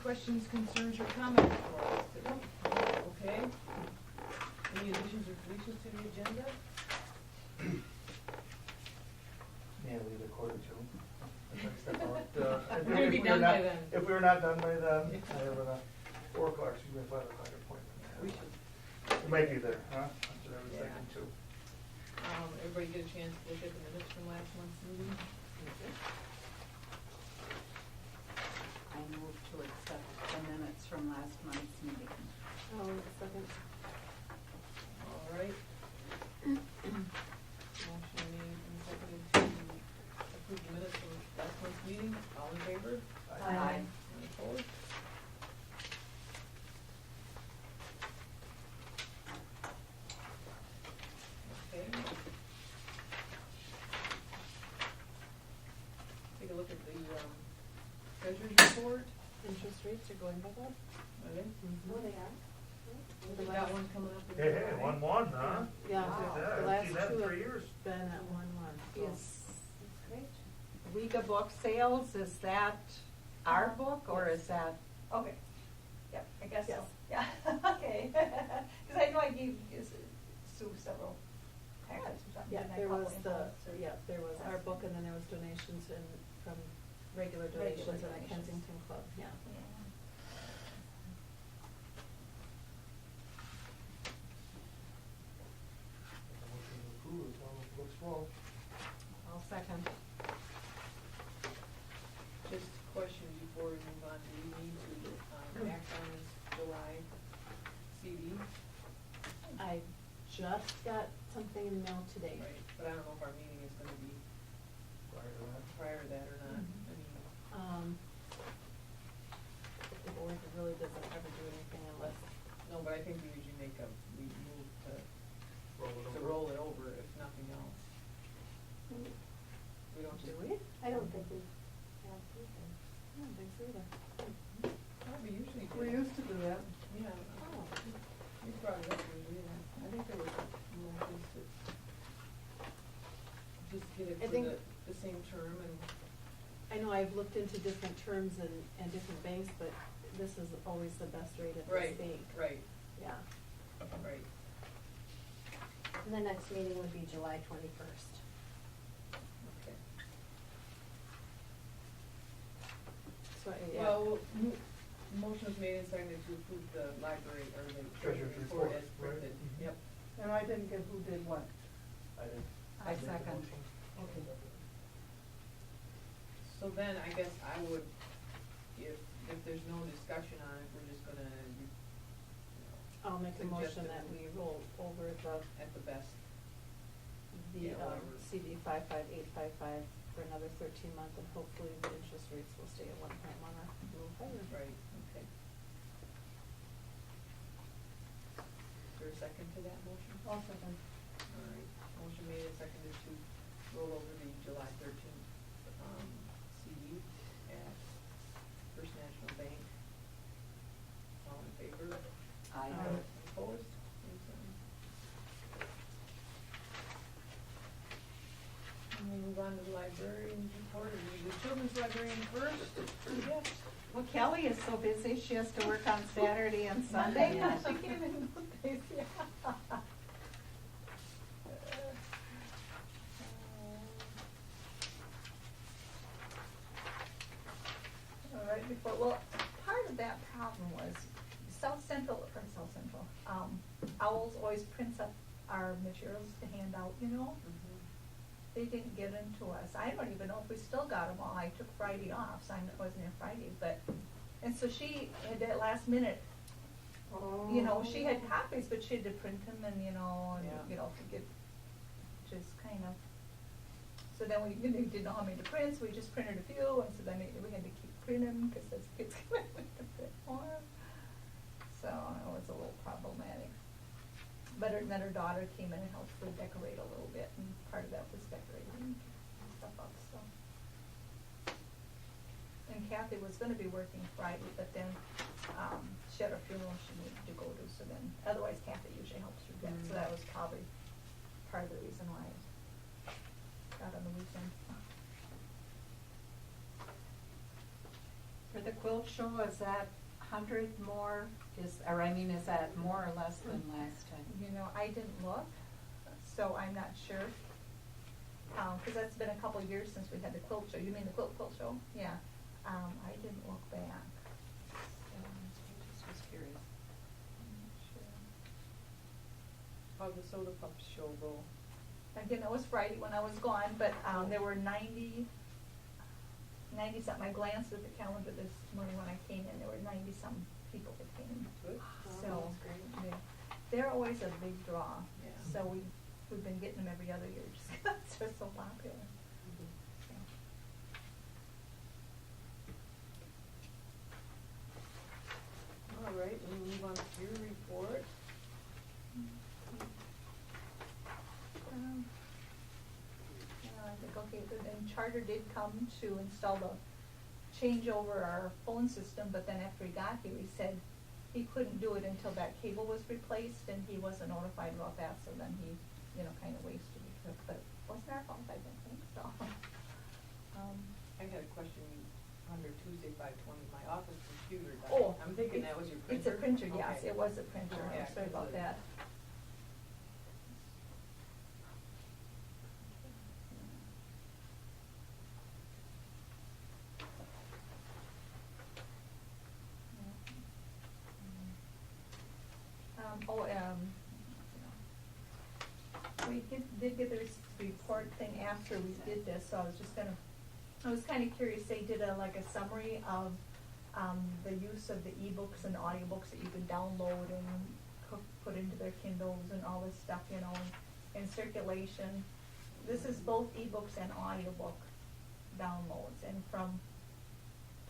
questions, concerns, or comments for us today? Okay. Any additions or deletions to the agenda? Yeah, leave a quarter to. If I step out, We're gonna be done by then. If we're not done by then, I have a 4 o'clock, excuse me, 5 o'clock appointment. We should. We might be there, huh? That's what I was Yeah. thinking too. Everybody get a chance to look at the minutes from last month's meeting? I move to accept the minutes from last month's meeting. Oh, second. All right. Motion made and seconded to approve the minutes from last month's meeting. All in favor? Aye. Any opposed? Okay. Take a look at the treasurer's report. Interest rates are going back up. Are they? Oh, they are? We got one coming up. in Hey, hey, July. 1-1, huh? Yeah, Yeah, the I haven't seen last that in two 3 have years. been at 1-1. so Is That's great. Weyauwega book sales, is that our book or is that? Okay, yep, I guess so, Yes. yeah, okay. Because I know I gave Sue several packets or something. Yeah, didn't I? there was Couple envelopes or- there was our book and then there was donations from regular donations in the donations. Kensington Club, yeah. Yeah. Motion to approve, it looks full. I'll second. Just a question before we move on, do we need to act on this July CD? I just got something in the mail today. Right, but I don't know if our meeting is gonna be Prior to that. prior to that or not. I mean, The board really doesn't ever do anything unless, no, but I think we usually we move to Roll it over. roll it over if nothing else. We don't do just. we? I don't think we have either. I don't think so either. Oh, we usually do. We used to do that. Yeah. Oh. We brought it up usually, yeah. I think there was a motion to just get it I for think- the same term and. I know I've looked into different terms and different banks, but this is always the best rate at Right, this bank. right, Yeah. right. And the next meeting would be July 21st. Okay. So, yeah. Well, motion was made and seconded to approve the library or the treasurer's report as right? printed. Mhm. Yep. And I didn't get who did what. I did. I second. Okay. So then, I guess I would, if there's no discussion on it, we're just gonna, I'll make a suggest motion that that we roll over at the best. the Yeah, whatever. CD 55855 for another 13 months, and hopefully the interest rates will stay at 1.1 or a little higher. Right, okay. Is there a second to that motion? I'll second. All right, motion made and seconded to roll over the July 13th CD at First National Bank. All in favor? Aye. Opposed? Same sign. And we move on to the librarian's report, and we do children's librarian first. Yes. Well, Kelly is so busy, she has to work on Saturday and Sunday. Yeah. She can't even do this, yeah. All right, well, part of that problem was Owls always prints up our materials to hand out, you know? They didn't get them to us. I don't even know if we still got them all. I took Friday off, so I wasn't in Friday, but, and so she had that last minute, you know, she had copies, but she had to print them and, you know, and, Yeah. you know, to get, just kind of, so then we didn't know how many to print, so we just printed a few, and so then we had to keep printing, because those kids couldn't print more. So, it was a little problematic. But then her daughter came in and helped her decorate a little bit, and part of that was decorating stuff up, so. And Kathy was gonna be working Friday, but then, she had a funeral she needed to go to, so then, otherwise Kathy usually helps her get, so that was probably part of the reason why I got on the weekend. For the quilt show, is that 100 more, is that more or less than last time? You know, I didn't look, so I'm not sure. 'Cause that's been a couple of years since we had the quilt show. You mean the quilt show? Yeah. I didn't look back. So, I just was curious. I'm not sure. How'd the soda pups show go? Again, it was Friday when I was gone, but, there were 90 something. I glanced at the calendar this morning when I came in, there were 90 some people that came. Good. So, that's great. they're always a big draw. Yeah. So we've been getting them every other year just 'cause they're so popular. So. All right, we'll move on to your report. Yeah, I think, okay, and Charter did come to install the, change over our phone system, but then after he got here, he said he couldn't do it until that cable was replaced, and he wasn't notified about that, so then he, kind of wasted the trip, but it wasn't our fault, I don't think, so. I had a question under Tuesday 520, my office computer died. Oh. I'm thinking that was your printer. It's a printer, yes, Okay. it was a printer, Yeah, I'm sorry 'cause about the- that. We did get this report thing after we did this, so I was kinda curious, they did like a summary of, the use of the ebooks and audiobooks that you can download and put into their Kindles and all this stuff, in circulation. This is both ebooks and audiobook downloads, and from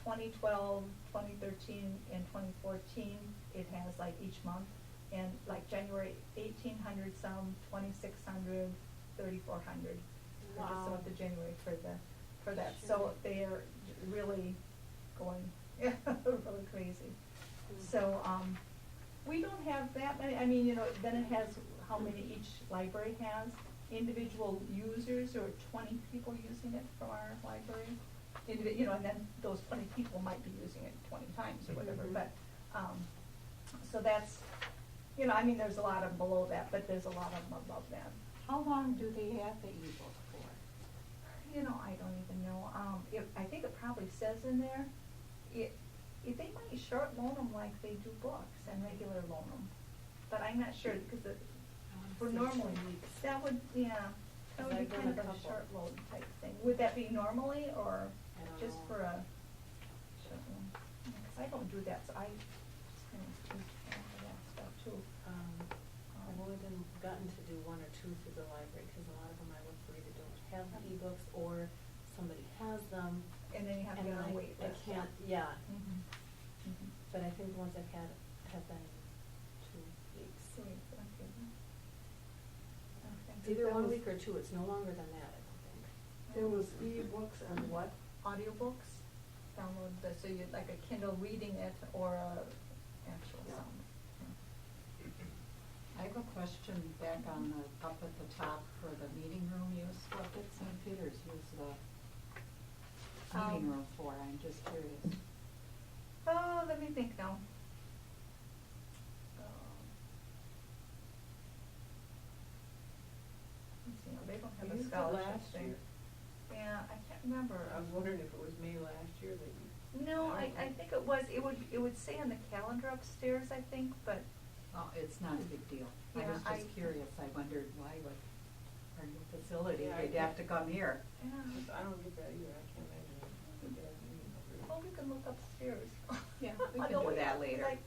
2012, 2013, and 2014, it has like each month, and like January 1,800 some, 2,600, 3,400. Just Wow. about the January for that, so they are really going, really crazy. So, we don't have that many, then it has how many each library has. Individual users, or 20 people using it from our library. And then those 20 people might be using it 20 times or whatever, but, so that's, there's a lot of them below that, but there's a lot of them above that. How long do they have the ebook for? I don't even know, I think it probably says in there, they might short loan them like they do books and regular loan them, but I'm not sure, because for normally, that would be I've kind done of a a couple. short load type thing. Would that be normally, or I don't just know. for a short loan? Because I don't do that, so I just kind of do that stuff too. I've only gotten to do one or two through the library, because a lot of them I look for either don't have the ebooks, or somebody has them. And then you have to and get on a I- wait list. I can't, yeah, Mhm. Mhm. but I think the ones I've had have been 2 weeks. Sweet, okay. Okay. It's either That 1 was- week or 2, it's no longer than that, I don't think. There was e-books and what? Audiobooks, download so you like a Kindle reading it or a actual Yeah. sound. I have a question back on up at the top for the meeting room use. What did St. Peter's use the meeting room for? I'm just curious. Oh, let me think now. Let's see, they don't have You a used it scholarship last thing. year. Yeah, I can't remember. I was wondering if it was May last year that you. No, I think it was, it would say on the calendar upstairs, I think, but, Oh, it's not a big deal. I Yeah, was just I- curious. I wondered why would our new facility, Yeah, I they'd have to think- come here. yeah. I don't get that either, I can't imagine it. Well, we can look upstairs. Yeah, we I can know do we that have, 'cause later. I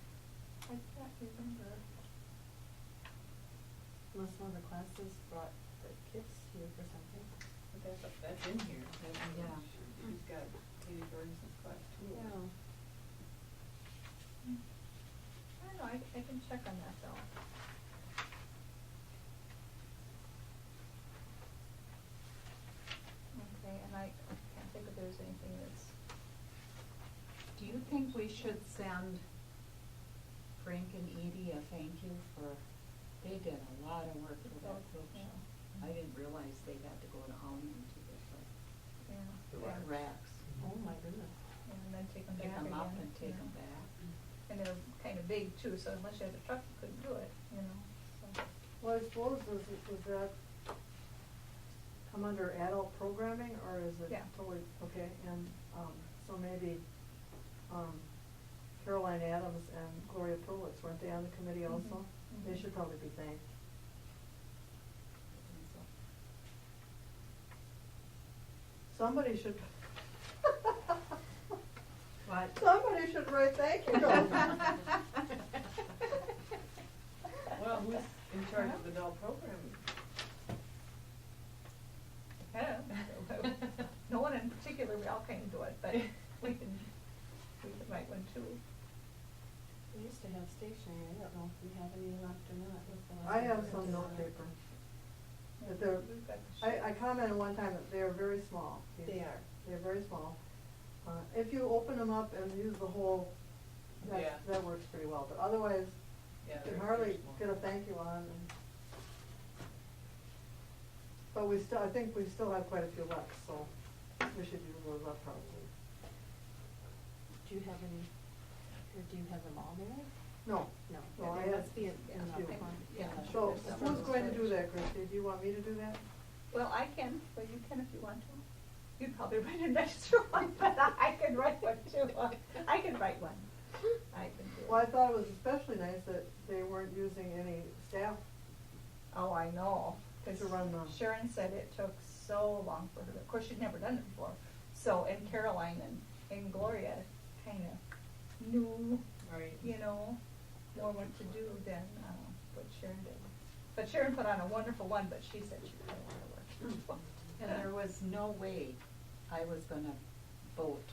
can't remember. Unless one of the classes brought the kids here for something. But that's in here. Yeah. He's got Katie Jorgensen's class too. Yeah. I don't know, I can check on that though. Okay, and I can't think if there's anything that's, Do you think we should send Frank and Edie a thank you for, they did a lot of work for that quilt Yeah. show. I didn't realize they had to go to Alma to get yeah. The the racks. Oh, my goodness. Yeah, and then take them back Pick again. them up and you take know. them back. And they're kinda big too, so unless you had a truck, you couldn't do it, you know, so. Well, I suppose, does that come under adult programming, or is it Yeah. totally, okay, and, so maybe, Caroline Adams and Gloria Prowitz, weren't they on the committee Mhm, also? They mhm. should probably be thanked. Somebody should. What? Somebody should write thank you notes. Well, who's in charge of adult programming? I don't know. No one in particular, we all kind of do it, but we can write one too. We used to have stationery, I don't know if we have any left or not. What's the last I one have we some did? note paper. But they're, We've got the sheet. I commented one time that they're very small. They are. They're very small. If you open them up and use the whole, Yeah. that works pretty well, but otherwise, you Yeah, can they're hardly small. get a thank you on and. But I think we still have quite a few left, so we should use those up probably. Do you have any, or do you have them all there? No. No. No, I There have must be a enough few. one. Yeah. So There's who's some. going to do that, Christie? Do you want me to do that? Well, I can, but you can if you want to. You'd probably write an extra one, but I can write one too. I can write one. I can do it. Well, I thought it was especially nice that they weren't using any staff. Oh, I know, because To run the- Sharon said it took so long for her, of course, she'd never done it before. So, and Caroline and Gloria kind of knew, Right. you know, more what to do than what Sharon did. But Sharon put on a wonderful one, but she said she didn't want to work. And there was no way I was gonna vote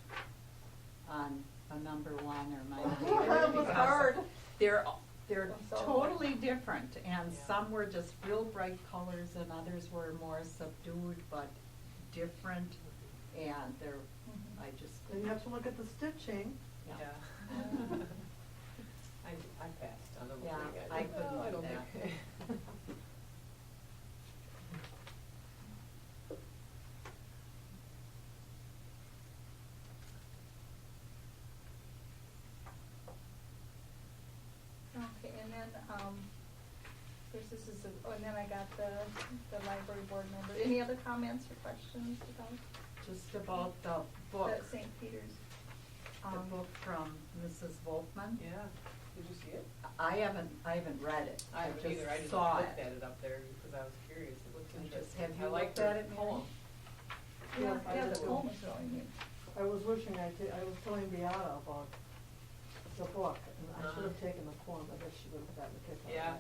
on a number one or my favorite. That was because hard. They're I'm so totally different, and Yeah. some were just real bright colors and others were more subdued but different, and they're, Mhm. I just. Then you have to look at the stitching. Yeah. Yeah. I passed on the Yeah, voting. I couldn't "Oh, I do don't that." think. Okay, and then, first this is, and then I got the library board member. Any other comments or questions about Just about the book, the St. Peter's? the book from Mrs. Wolfman. Yeah, did you see it? I haven't read it. I haven't either, I just saw looked it. at it up there because I was curious, it looks I just- interesting. have you I like looked at her it, Mary? poem. Yes, I Yeah, did the too. poem is really neat. I was wishing I was telling Beata about the book, and I should have taken the poem, I guess she would have gotten a kick out of it. Yeah.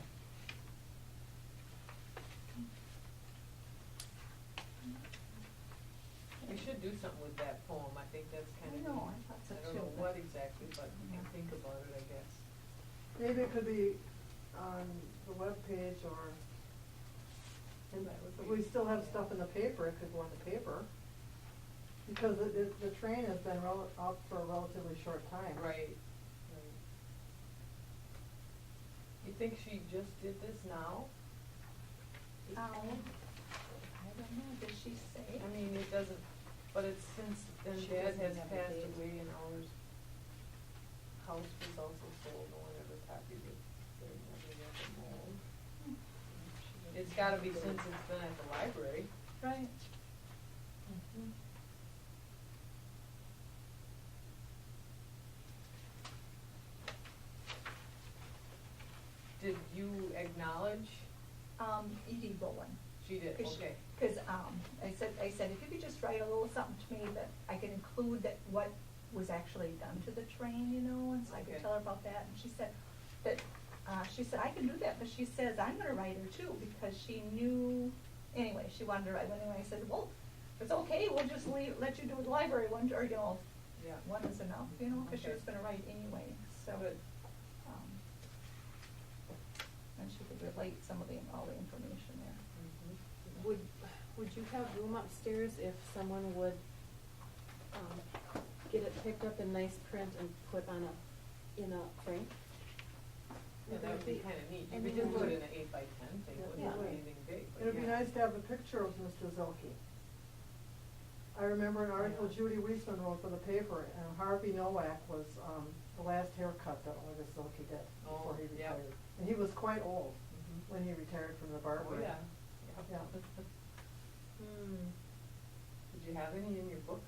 We should do something with that poem, I think that's kind I of. know, I thought so I don't too, know but- what exactly, but we can think about it, I guess. Maybe it could be on the webpage, or, and That would if be- we still have stuff in the paper, it could go in the paper. Because the train has been up for a relatively short time. Right, right. You think she just did this now? I don't know, did she say? I mean, it doesn't, but it's since, and She Dad doesn't has have a passed date. away and ours house was also sold, no one ever copied it. They never got the mold. It's gotta be since it's been at the library. Right. Did you acknowledge? Edie Bowen. She did, okay. Cause, I said, if you could just write a little something to me that I could include that what was actually done to the train, you know, and so I could Okay. tell her about that, and she said, I can do that, but she says, I'm gonna write her too, because she knew, anyway, she wanted to write one, anyway, I said, well, if it's okay, we'll just let you do the library one, or, you know, Yeah. one is enough, you know, cause she Okay. was gonna write anyway, so. Good. And she could relate some of all the information there. Mhm. Would you have room upstairs if someone would, get it picked up in nice print and put on in a frame? Yeah, that would be kinda neat. I You mean, could just it do it would. in an 8x10 thing, it Yeah, wouldn't it be would. anything big, but It'd be yeah. nice to have a picture of Mr. Zelke. I remember an article Judy Weisman wrote for the paper, and Harvey Nowak was, the last haircut that Olga Silky did before he Oh, yeah. retired. And he was quite old Mhm. when he retired from the Oh, barber. yeah. Yeah. Did you have any in your book?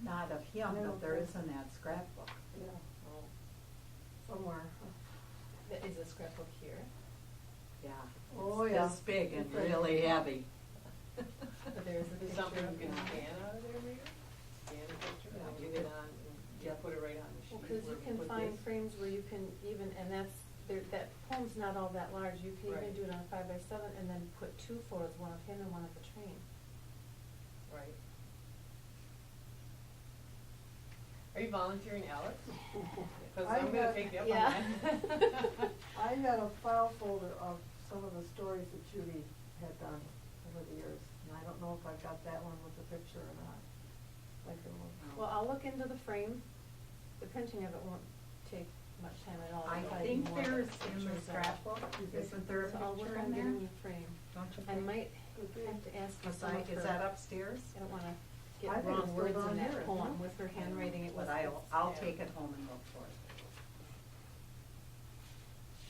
Not of him, I but don't there think is in that scrapbook. Yeah, Oh. somewhere. Is a scrapbook here? Yeah. Oh, It's yeah. this big and Okay. really heavy. But there's a Is picture. something you can of- scan out of there, maybe? Scan the picture Yeah, and you leave it could- on, and yeah, put it right on the sheet. Well, cause where you we can put find this. frames where you can even, and that's, there, that poem's not all that large, you can even Right. do it on 5x7 and then put two photos, one of him and one of the train. Right. Are you volunteering, Alex? Cause I I'm gonna had- take you up yeah. on that. I had a file folder of some of the stories that Judy had done over the years, and I don't know if I've got that one with the picture or not. I can look. Well, I'll look into the frame, the printing of it won't take much time at all. I It'll probably think be more there's than in the pictures of- scrapbook, isn't there a So I'll work picture on in there? getting the frame. Don't you I think? might have to ask for Was some I, of her. is that upstairs? I don't wanna I get think wrong it's words still in down that here, poem, isn't it? with her handwriting, it was. But I'll yeah. take it home and look for it.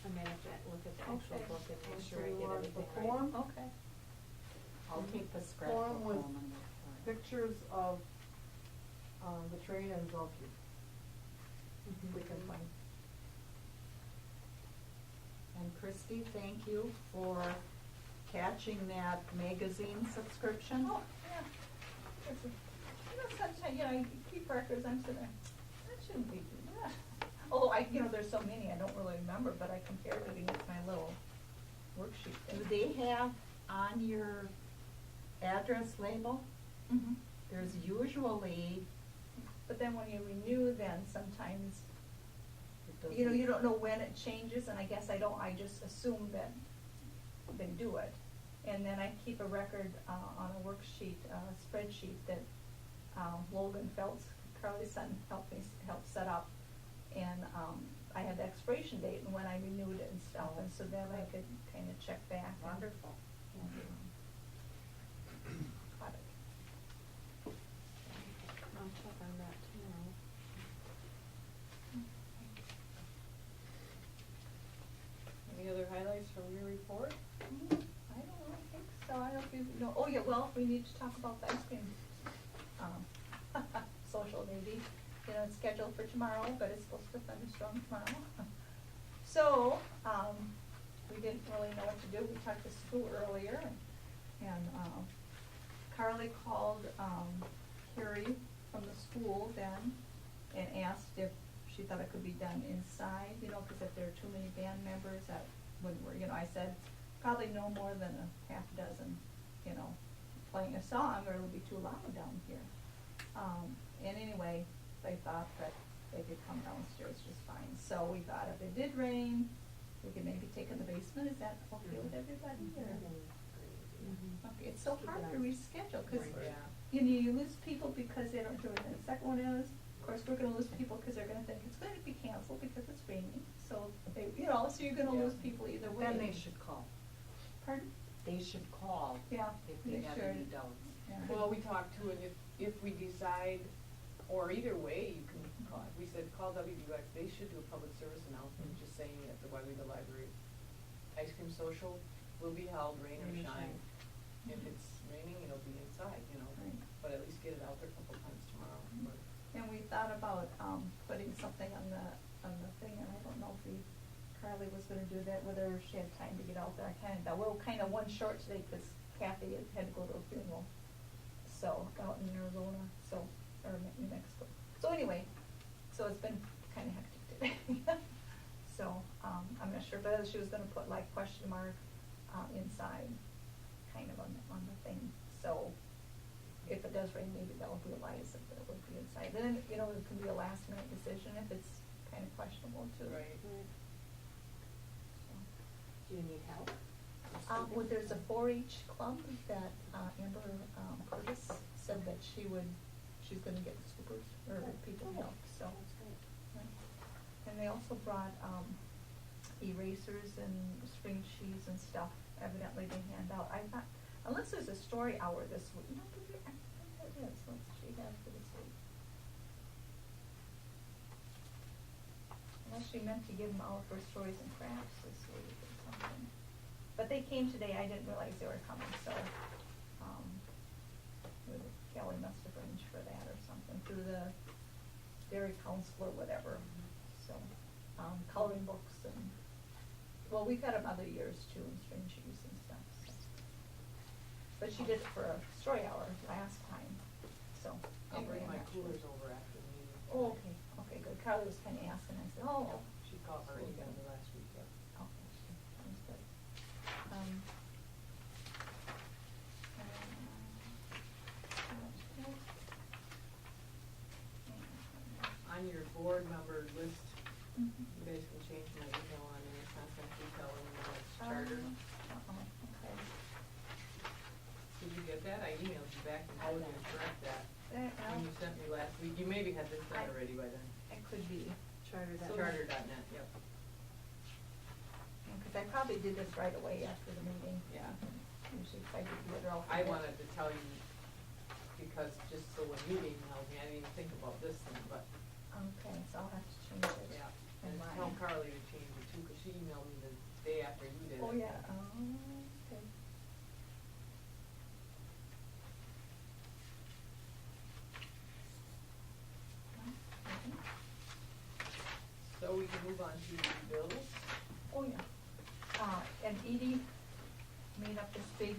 I may have to look at the actual Okay. book and make So sure I you get want everything the right. poem? Okay. I'll take the scrapbook Form home with and look for it. Pictures of, the train and Zelke, Mhm. we can find. And Christy, thank you for catching that magazine subscription. Oh, yeah. It's a- You know, sometimes, you know, you keep records, I'm sitting there, that shouldn't be, yeah. Although there's so many, I don't really remember, but I compared it against my little worksheet Do thing. they have on your address label? Mhm. There's usually, But then when you renew, then sometimes, it you doesn't- don't know when it changes, and I guess I just assume that they do it. And then I keep a record, on a worksheet, spreadsheet that, Logan Phelps, Carly's son, helped set up. And, I had the expiration date and when I renewed it and stuff, and so then I could kinda check back. and- Wonderful. and, got it. I'll check on that tomorrow. Any other highlights from your report? I don't really think so, I don't know if you know, oh yeah, well, we need to talk about the ice cream, social maybe. You know, it's scheduled for tomorrow, but it's supposed to thunderstorm tomorrow. So, we didn't really know what to do, we talked to school earlier, and Carly called, Carrie from the school then, and asked if she thought it could be done inside, you know, cause if there are too many band members, that wouldn't work, you know, I said, probably no more than a half dozen, you know, playing a song, or it'll be too loud down here. And anyway, they thought that they could come downstairs just fine, so we thought if it did rain, we could maybe take in the basement, is that okay with everybody, or? Okay, it's so hard to reschedule, cause, Yeah. you know, you lose people because they don't do it, and the second one is, of course, we're gonna lose people because they're gonna think it's gonna be canceled because it's raining, so they, you know, so you're gonna Yeah. lose people either way. Then they should call. Pardon? They should call Yeah, if they they have should. any doubts. Yeah. Well, we talked to, and if we decide, or either way, you can call, we said, call WBUX, they should do a public service announcement, just saying at the Weyauwega Library, ice cream social will be held, rain or Rain or shine. shine. If it's raining, it'll be inside, you know, Right. but at least get it out there a couple times tomorrow. But And we thought about, putting something on the thing, and I don't know if Carly was gonna do that, whether she had time to get out there, I kinda, we're kinda one short today, cause Kathy had to go to a funeral, so, out in Arizona, so, or New Mexico. So anyway, so it's been kinda hectic today. So, I'm not sure, but she was gonna put like question mark, inside, kind of on the thing, so if it does rain, maybe that will be a lies if it would be inside. Then, you know, it can be a last minute decision if it's kind of questionable too. Right. So. Do you need help? Well, there's a 4-H club that, Amber, Curtis said that she's gonna get scoopers, or people help, so. That's great. And they also brought, erasers and spring sheets and stuff, evidently they hand out. I thought, unless there's a story hour this week, no, it is, what's she have for this week? Unless she meant to give them all for stories and crafts this week or something. But they came today, I didn't realize they were coming, so, Kelly must have arranged for that or something through the dairy council or whatever, so, coloring books and, well, we got them other years too, and string shoes and stuff, so. But she did it for a story hour last time, so. I'll anyway, bring I'm my not sure. coolers over after the meeting. Oh, okay, okay, good. Carly was kinda asking, I said, oh. Yep, she called already got me last week, yep. Okay, sounds good. On your board member list, Mhm. you guys can change my email on there, contact detail, and then it's charter. Okay. Did you get that? I emailed you back and told you to correct that. When you sent me last week, you maybe had this done already by then. It could be, Charter.net, yep. because I probably did this right away after the meeting. Yeah. Usually if I do it, I'll I forget. wanted to tell you, because just so when you emailed me, I didn't even think about this thing, but, Okay, so I'll have to change it. yeah. in And mine. tell Carly to change it too, because she emailed me the day after you did it. Oh, yeah, okay. So we can move on to bills. Oh, yeah. And Edie made up this big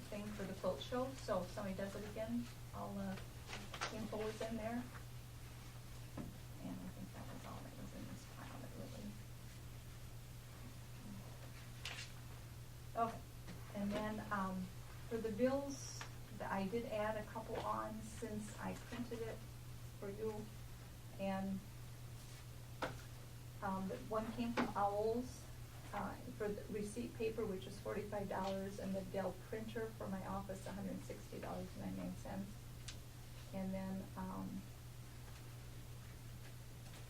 thing for the quilt show, so if somebody does it again, all the info is in there. And I think that was all that was in this pile, that really. Okay, and then, for the bills, I did add a couple on since I printed it for you. And, the one came from Owls, for the receipt paper, which is $45, and the Dell printer for my office, $160.99. And then,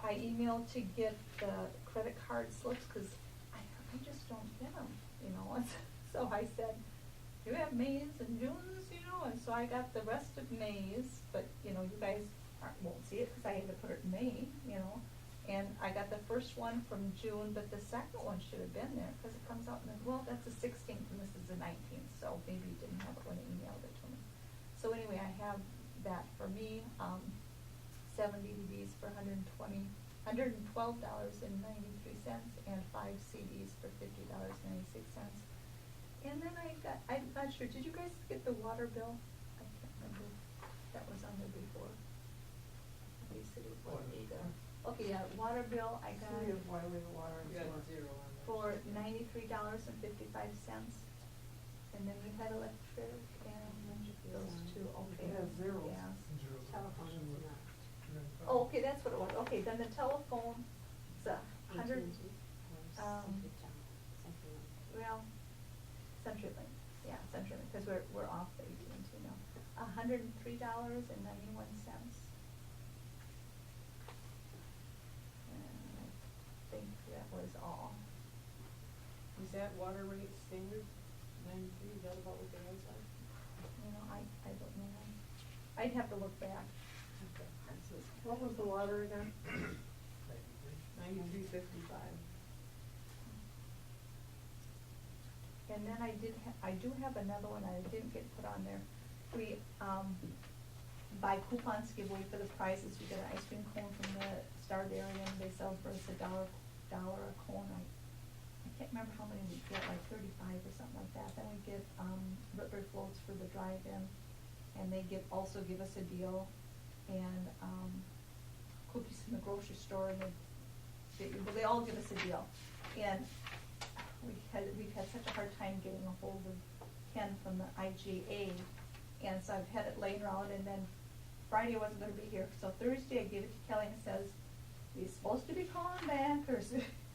I emailed to get the credit card slips, cause I just don't get them, you know, and so I said, you have Mays and Junes, you know, and so I got the rest of Mays, but, you know, you guys won't see it, cause I had to put it in May, you know. And I got the first one from June, but the second one should have been there, cause it comes out in the, well, that's the 16th and this is the 19th, so maybe you didn't have it when you emailed it to me. So anyway, I have that for me, 7 DVDs for $112.93, and 5 CDs for $50.96. And then I'm not sure, did you guys get the water bill? I can't remember, that was on there before. They said it was Weyauwega. Okay, yeah, water bill, I got City of Weyauwega Water and You got Sewer. 0 on there. for $93.55. And then we had electric and those two, okay. It has zeros. Yeah. Zeros. Telephone is Sewer. not. Oh, okay, that's what it was. Okay, then the telephone, it's $100, well, CenturyLink, yeah, CenturyLink, because we're off the AT&T now. $103.91. And I think that was all. Is that water rate standard, 93, is that about what they was like? You know, I don't know. I'd have to look back. Okay. What was the water again? 93.55. And then I do have another one I didn't get put on there. We, buy coupons to give away for the prizes. You get an ice cream cone from the Star Dairy, and they sell for us $1 a cone. I can't remember how many we get, like 35 or something like that. Then we get, Ritter floats for the drive-in, and they also give us a deal, and, cookies from the grocery store, and they all give us a deal. And we've had such a hard time getting a hold of Ken from the IGA, and so I've had it laying around, and then Friday I wasn't gonna be here, so Thursday I gave it to Kelly and it says, he's supposed to be calling back, or,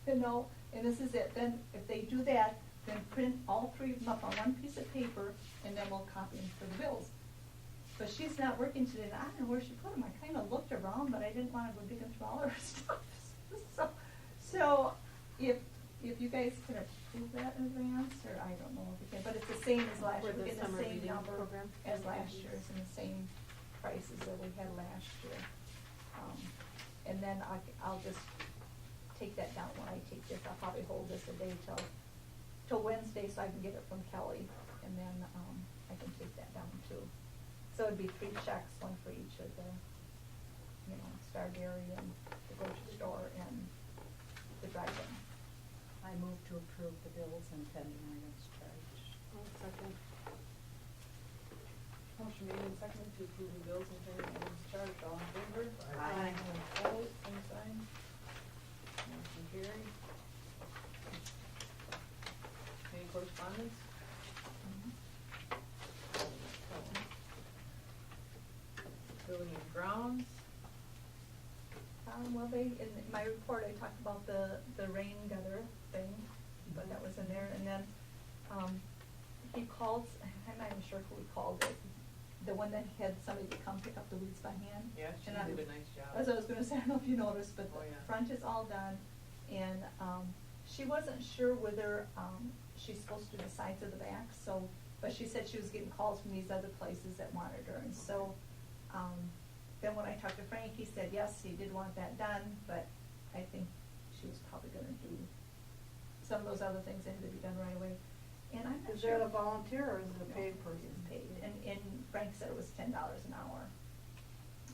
you know, and this is it. Then if they do that, then print all 3 of them up on one piece of paper, and then we'll copy them for the bills. But she's not working today, and I don't know where she put them. I kinda looked around, but I didn't wanna go digging through all her stuff. So if you guys can approve that in advance, or I don't know if you can, but it's the same as last For year. We the get summer the same reading number program? as last year's, and the same prices that we had last year. And then I'll just take that down when I take this. I'll probably hold this a day till Wednesday so I can get it from Kelly, and then, I can take that down too. So it'd be 3 checks, one for each of the, Star Dairy and the grocery store and the drive-in. I move to approve the bills and pending items charged. I'll second. Motion made and seconded to approve the bills and pending items charged. All in favor? Aye. Opposed, same sign. Motion carried. Any correspondence? Building and grounds. Well, in my report, I talked about the rain gutter thing, but that was in there, and then, he called, I'm not even sure who he called it, the one that had somebody to come pick up the weeds by hand. Yeah, she And I- did a nice job. As I was gonna say, I don't know if you noticed, but Oh, the yeah. front is all done, and, she wasn't sure whether, she's supposed to do the sides of the back, so, but she said she was getting calls from these other places that wanted her, and so, then when I talked to Frank, he said, yes, he did want that done, but I think she was probably gonna do some of those other things that had to be done right away, and I'm not Is sure. that a volunteer or is it a paid person? It's paid, and Frank said it was $10 an hour,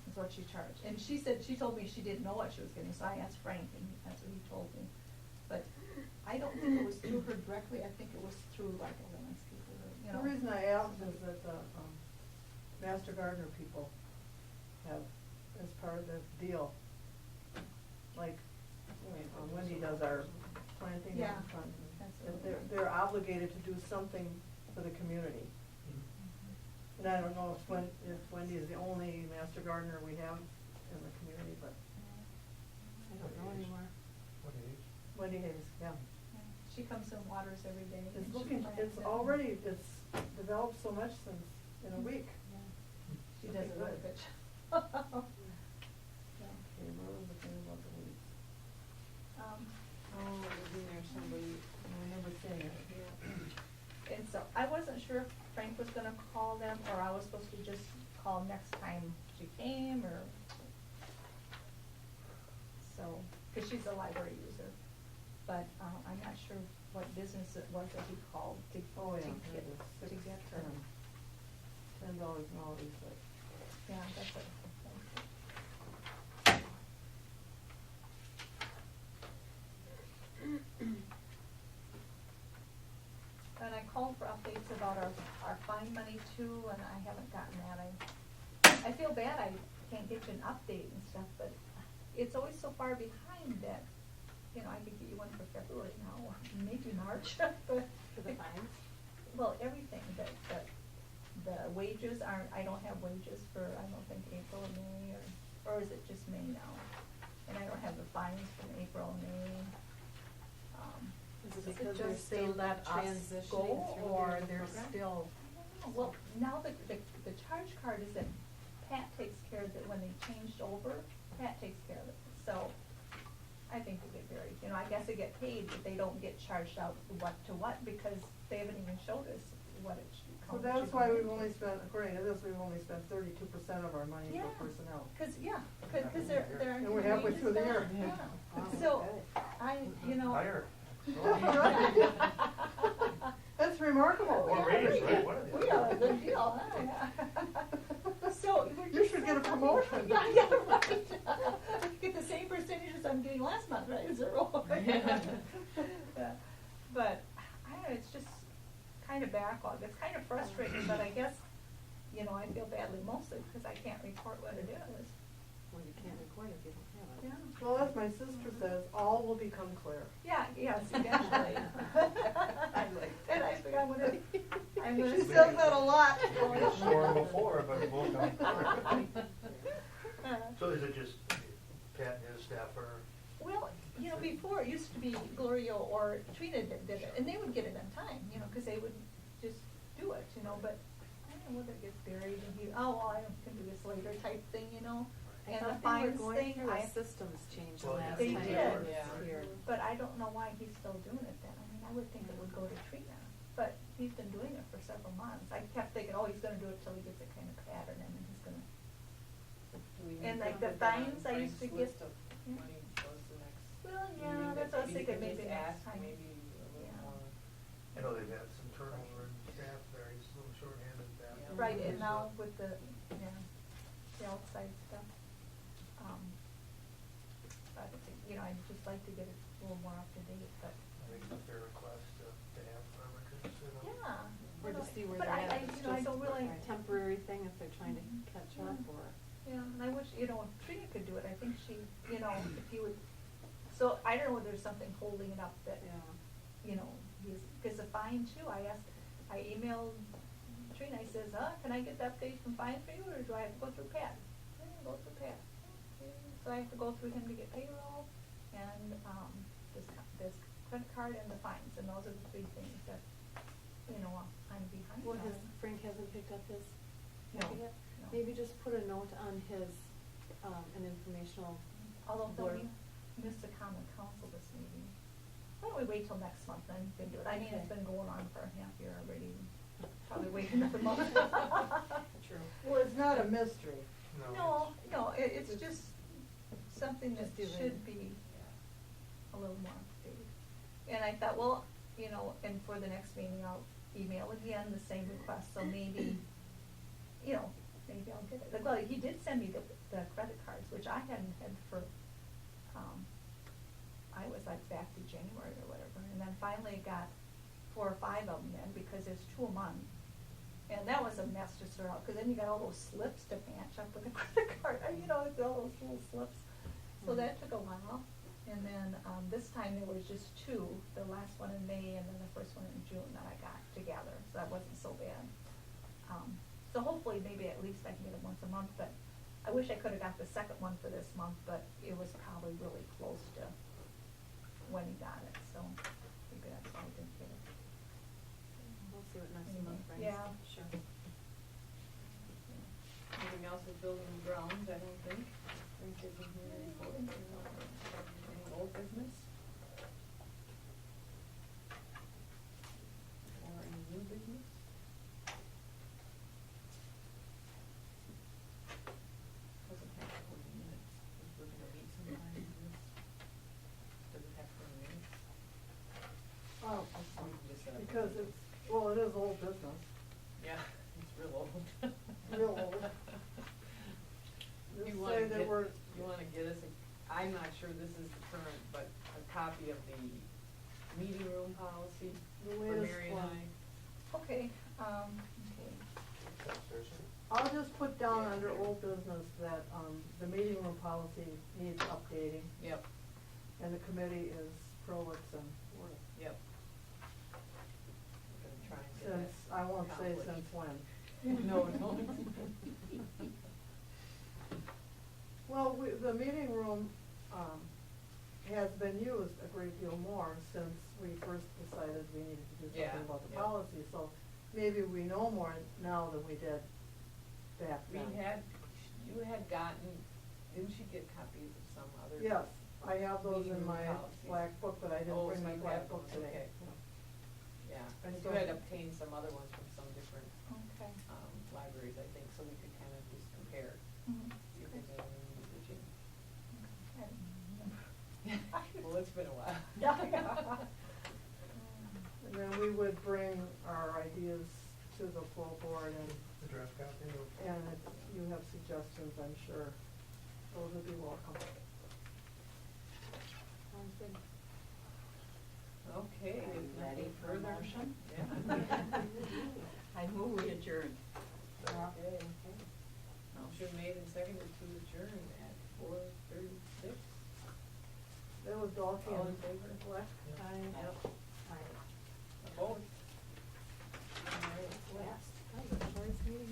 is what she charged, and she said, she told me she didn't know what she was getting, so I asked Frank, and that's what he told me, but I don't think it was through her directly, I think it was through like a landscaper, The reason I asked is that the, Master Gardener people have, as part of the deal, like, Wendy does our planting Yeah, and fun. that's that what we're- they're obligated to do something for the community. And I don't know if Wendy is the only Master Gardener we have in the community, but I don't know anymore. What age? Wendy Hayes, yeah. Yeah, she comes and waters every day. and It's she looking, plants it's it. already, it's developed so much since, in a week. She looking does a really good. good job. Yeah. Okay, what was the thing about the weeds? Oh, it was in there, somebody, I remember seeing it. yeah. And so I wasn't sure if Frank was gonna call them, or I was supposed to just call next time she came, or, so, cause she's a library user. But, I'm not sure what business it was that he called to, Oh, yeah, to it get, was to get her. $10 an hour, he said. Yeah, that's what. And I called for updates about our fine money too, and I haven't gotten that. I feel bad I can't get you an update and stuff, but it's always so far behind that, I could get you one for February now, or maybe March, but. For the fines? Well, everything, the wages aren't, I don't have wages for, I don't think, April or May, or is it just May now? And I don't have the fines from April, May. Is Is it it because they're just they still let us transitioning go, through or their they're program? still, I don't know. Well, now the charge card is that Pat takes care of it when they changed over, Pat takes care of it, so I think they get buried, I guess they get paid, but they don't get charged out what to what, because they haven't even showed us what it should So come. that's why we've only spent, according to this, we've only spent 32% of our money Yeah. for personnel. Cause they're. And we're halfway through the year. Yeah. Wow, So, okay. Higher. That's remarkable. Or raise, right? One of the We other. got a good deal, huh? So, we're You just should get a so happy. promotion. Yeah, right. Get the same percentages I'm getting last month, right, 0. Yeah. But, I don't know, it's just kind of backlog, it's kind of frustrating, but I guess, I feel badly mostly because I can't report what it is. Well, you can't record if you don't have it. Yeah. Well, as my sister says, all will become clear. Yeah, yes, eventually. And I figure I'm gonna. She says that a lot. Storm before, but it won't come. So is it just Pat and his staff are? Well, before it used to be Gloria or Trina that did it, and they would get it on time, because they would just do it, but I don't know whether it gets buried and I can do this later type thing, I and the thought they were fines going thing, through a systems change the Well, last They time did. I was Yeah. here. but I don't know why he's still doing it then. I would think it would go to Trina, but he's been doing it for several months. I kept thinking, he's gonna do it till he gets a kind of pattern and then he's gonna the put that on fines I used to Frank's get. list of Yeah. when he goes to next Well, meeting, yeah, that's what I was maybe he thinking, can maybe just next ask, time. maybe a little Yeah. more. I know they've had some turnover in staff there, he's a little short-handed with that. Yeah. Right, and So- now with the, yeah, the outside stuff. But, you know, I'd just like to get it a little more up to date, but, I think it's a fair request to have our records, you know. yeah. Or you to know, see where but they're at, I, if it's you know, I just don't really. a temporary thing, if they're trying to Mhm. catch Yeah. up, or. Yeah, and I wish, you know, if Trina could do it, I think she, you know, if you would, so I don't know if there's something holding it up that, Yeah. you know, because the fine too, I emailed Trina, I says, can I get the update from fine for you, or do I have to go through Pat? Yeah, go through Pat. Okay, so I have to go through him to get payroll, and, this credit card and the fines, and those are the three things that, you know, I'm behind Well, on. Frank hasn't picked up his No, copy yet? no. Maybe just put a note on his, an informational Although blurb. we missed the common council this meeting. Why don't we wait till next month, then we can do it? I mean, it's Okay. been going on for a half year already, probably wait another month. True. Well, it's not a mystery. No, it's just something that Just doing- should be a little more updated. And I thought, well, you know, and for the next meeting, I'll email again the same request, so maybe, you know, maybe I'll get it. Well, he did send me the credit cards, which I hadn't had for, I was like back to January or whatever, and then finally got 4 or 5 of them in, because there's 2 a month. And that was a mess to sort out, because then you got all those slips to match up with the credit card, you know, it's all those little slips. So that took a while, and then, this time there was just 2, the last one in May and then the first one in June that I got together, so that wasn't so bad. So hopefully, maybe at least I can get it once a month, but I wish I could've got the second one for this month, but it was probably really close to when he got it, so maybe that's why I didn't get it. We'll see what next Anyway, month brings. yeah. Sure. Anything else with building and grounds, I don't think. Frank isn't here to report. Any old business? Or any new business? Doesn't have to go in minutes, if we're gonna meet sometime in this. Does it have to go in minutes? Oh, Or we can just set up a because meeting? it's, well, it is old business, Yeah, it's real old. real old. You Just wanna say that get, we're, you wanna get us, I'm not sure this is the current, but a copy of the meeting room policy The for latest Mary and one. I. Okay, okay. I'll just put down Yeah. under old business that, the meeting room policy needs updating, Yep, and the committee is prolix and work. yep. We're gonna try and get Since, that I won't say accomplished. since when. No, no. Well, the meeting room, has been used a great deal more since we first decided we needed to do Yeah, something about the yeah. policy, so maybe we know more now than we did back We then. you had gotten, didn't you get copies of some other? Yes, I have those meeting in room my policies? black book, but I didn't Oh, bring so my you black have book those, today. okay. Yeah, I you still- had obtained some other ones from some different, Okay. libraries, I think, so we could kind of just compare, Mhm. see if there's any revision. I don't remember. Well, it's been a while. Yeah. And then we would bring our ideas to the full board, The draft copy of. and if you have suggestions, I'm sure those would be welcome. Sounds good. Okay. Are you if ready nothing for a further- motion? Yeah. I move we adjourn. Okay. Motion made and seconded to adjourn at 4:36. That was Dalkey All in and favor? Fleck. Yep.